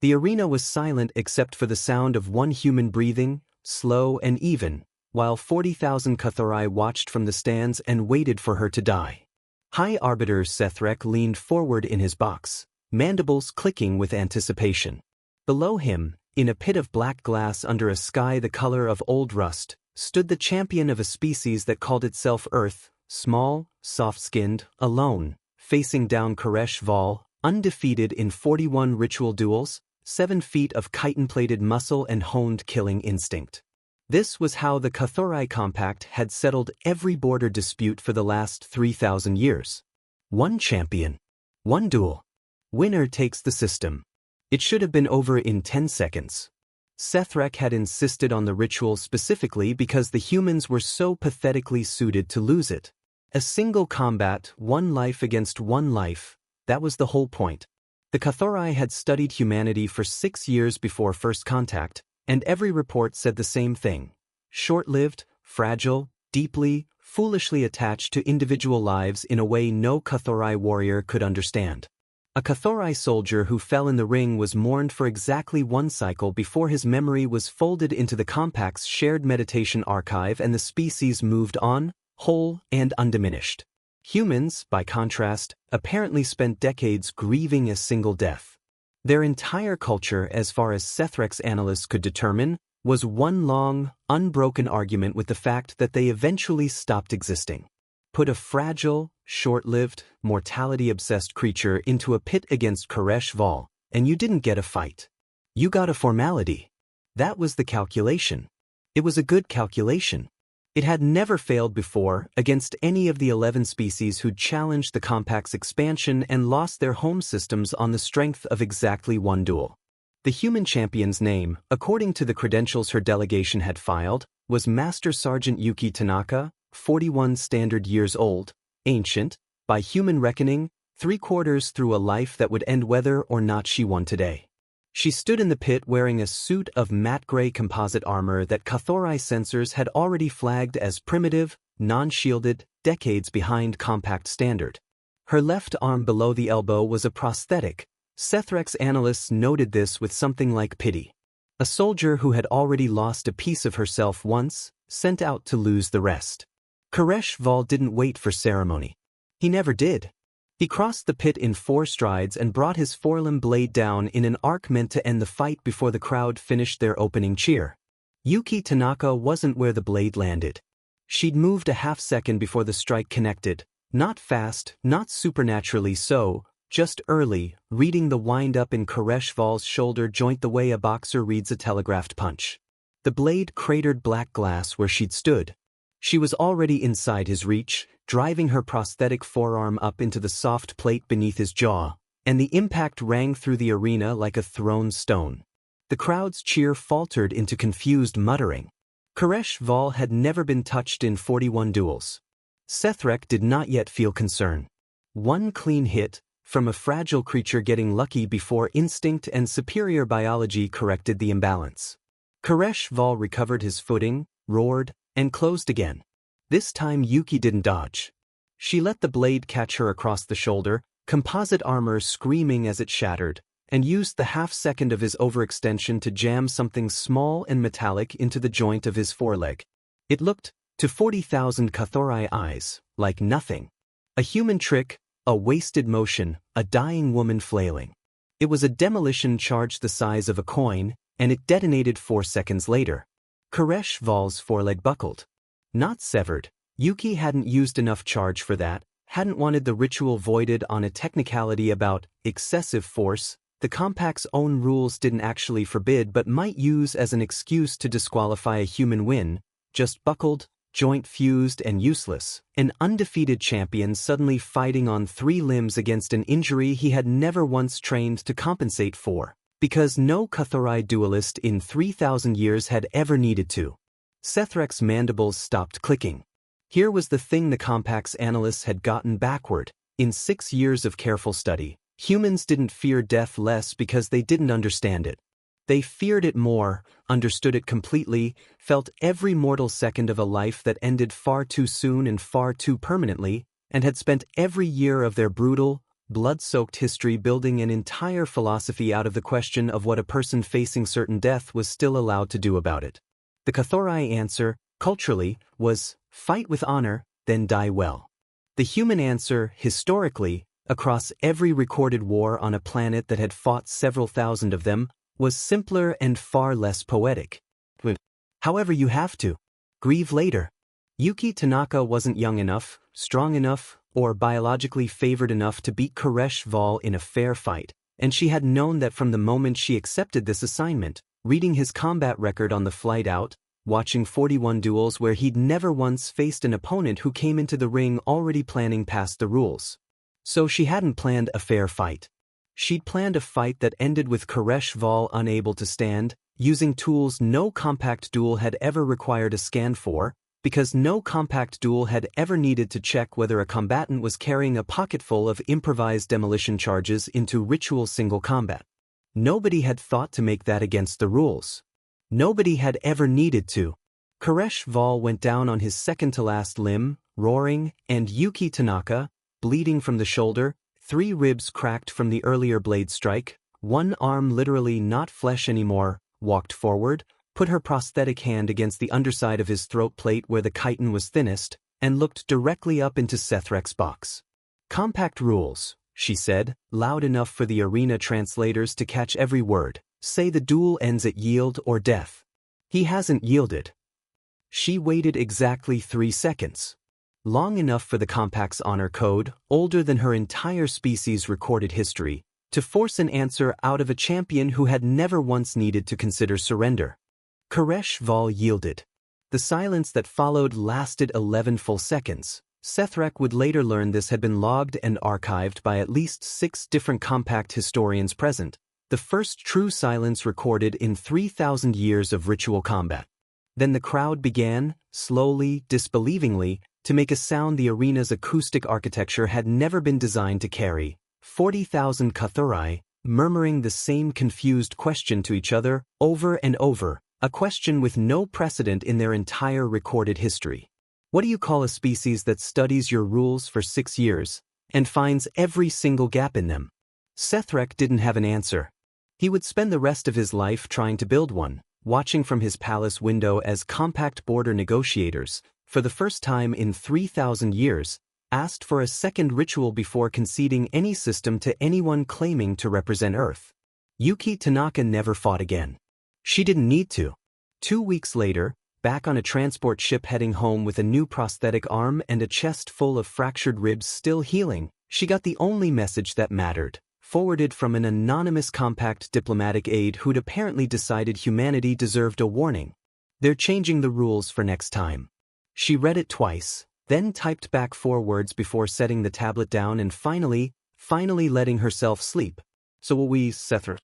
The arena was silent except for the sound of one human breathing, slow and even, while 40,000 Kathorai watched from the stands and waited for her to die. High Arbiter Sethrek leaned forward in his box, mandibles clicking with anticipation. Below him, in a pit of black glass under a sky the color of old rust, stood the champion of a species that called itself Earth, small, soft-skinned, alone, facing down Koresh Vol, undefeated in 41 ritual duels, 7 feet of chitin-plated muscle and honed killing instinct. This was how the Kathorai Compact had settled every border dispute for the last 3,000 years. One champion. One duel. Winner takes the system. It should have been over in 10 seconds. Sethrek had insisted on the ritual specifically because the humans were so pathetically suited to lose it. A single combat, one life against one life, that was the whole point. The Kathorai had studied humanity for 6 years before first contact, and every report said the same thing. Short-lived, fragile, deeply, foolishly attached to individual lives in a way no Kathorai warrior could understand. A Kathorai soldier who fell in the ring was mourned for exactly 1 cycle before his memory was folded into the Compact's shared meditation archive and the species moved on, whole and undiminished. Humans, by contrast, apparently spent decades grieving a single death. Their entire culture, as far as Sethrek's analysts could determine, was one long, unbroken argument with the fact that they eventually stopped existing. Put a fragile, short-lived, mortality-obsessed creature into a pit against Koresh Vol, and you didn't get a fight. You got a formality. That was the calculation. It was a good calculation. It had never failed before against any of the 11 species who'd challenged the Compact's expansion and lost their home systems on the strength of exactly 1 duel. The human champion's name, according to the credentials her delegation had filed, was Master Sergeant Yuki Tanaka, 41 standard years old, ancient, by human reckoning, 3/4 through a life that would end whether or not she won today. She stood in the pit wearing a suit of matte gray composite armor that Kathorai sensors had already flagged as primitive, non-shielded, decades behind Compact standard. Her left arm below the elbow was a prosthetic. Sethrek's analysts noted this with something like pity. A soldier who had already lost a piece of herself once, sent out to lose the rest. Koresh Vol didn't wait for ceremony. He never did. He crossed the pit in 4 strides and brought his forelimb blade down in an arc meant to end the fight before the crowd finished their opening cheer. Yuki Tanaka wasn't where the blade landed. She'd moved a half-second before the strike connected, not fast, not supernaturally so, just early, reading the wind-up in Koresh Vol's shoulder joint the way a boxer reads a telegraphed punch. The blade cratered black glass where she'd stood. She was already inside his reach, driving her prosthetic forearm up into the soft plate beneath his jaw, and the impact rang through the arena like a thrown stone. The crowd's cheer faltered into confused muttering. Koresh Vol had never been touched in 41 duels. Sethrek did not yet feel concern. 1 clean hit, from a fragile creature getting lucky before instinct and superior biology corrected the imbalance. Koresh Vol recovered his footing, roared, and closed again. This time Yuki didn't dodge. She let the blade catch her across the shoulder, composite armor screaming as it shattered, and used the half-second of his overextension to jam something small and metallic into the joint of his foreleg. It looked, to 40,000 Kathorai eyes, like nothing. A human trick, a wasted motion, a dying woman flailing. It was a demolition charge the size of a coin, and it detonated 4 seconds later. Koresh Vol's foreleg buckled. Not severed. Yuki hadn't used enough charge for that, hadn't wanted the ritual voided on a technicality about excessive force the Compact's own rules didn't actually forbid but might use as an excuse to disqualify a human win, just buckled, joint fused and useless, an undefeated champion suddenly fighting on 3 limbs against an injury he had never once trained to compensate for, because no Kathorai duelist in 3,000 years had ever needed to. Sethrek's mandibles stopped clicking. Here was the thing the Compact's analysts had gotten backward. In 6 years of careful study, humans didn't fear death less because they didn't understand it. They feared it more, understood it completely, felt every mortal second of a life that ended far too soon and far too permanently, and had spent every year of their brutal, blood-soaked history building an entire philosophy out of the question of what a person facing certain death was still allowed to do about it. The Kathorai answer, culturally, was, fight with honor, then die well. The human answer, historically, across every recorded war on a planet that had fought several thousand of them, was simpler and far less poetic. However, you have to. Grieve later. Yuki Tanaka wasn't young enough, strong enough, or biologically favored enough to beat Koresh Val in a fair fight, and she had known that from the moment she accepted this assignment, reading his combat record on the flight out, watching 41 duels where he'd never once faced an opponent who came into the ring already planning past the rules. So she hadn't planned a fair fight. She'd planned a fight that ended with Koresh Val unable to stand, using tools no compact duel had ever required a scan for, because no compact duel had ever needed to check whether a combatant was carrying a pocketful of improvised demolition charges into ritual single combat. Nobody had thought to make that against the rules. Nobody had ever needed to. Koresh Val went down on his second-to-last limb, roaring, and Yuki Tanaka, bleeding from the shoulder, 3 ribs cracked from the earlier blade strike, 1 arm literally not flesh anymore, walked forward, put her prosthetic hand against the underside of his throat plate where the chitin was thinnest, and looked directly up into Sethrek's box. Compact rules, she said, loud enough for the arena translators to catch every word. Say the duel ends at yield or death. He hasn't yielded. She waited exactly 3 seconds. Long enough for the Compact's honor code, older than her entire species' recorded history, to force an answer out of a champion who had never once needed to consider surrender. Koresh Val yielded. The silence that followed lasted 11 full seconds. Sethrek would later learn this had been logged and archived by at least 6 different Compact historians present, the first true silence recorded in 3,000 years of ritual combat. Then the crowd began, slowly, disbelievingly, to make a sound the arena's acoustic architecture had never been designed to carry. 40,000 Kathorai, murmuring the same confused question to each other, over and over, a question with no precedent in their entire recorded history. What do you call a species that studies your rules for 6 years, and finds every single gap in them? Sethrek didn't have an answer. He would spend the rest of his life trying to build one, watching from his palace window as Compact border negotiators, for the first time in 3,000 years, asked for a second ritual before conceding any system to anyone claiming to represent Earth. Yuki Tanaka never fought again. She didn't need to. 2 weeks later, back on a transport ship heading home with a new prosthetic arm and a chest full of fractured ribs still healing, she got the only message that mattered, forwarded from an anonymous Compact diplomatic aide who'd apparently decided humanity deserved a warning. They're changing the rules for next time. She read it twice, then typed back 4 words before setting the tablet down and finally letting herself sleep. So will we, Sethrek?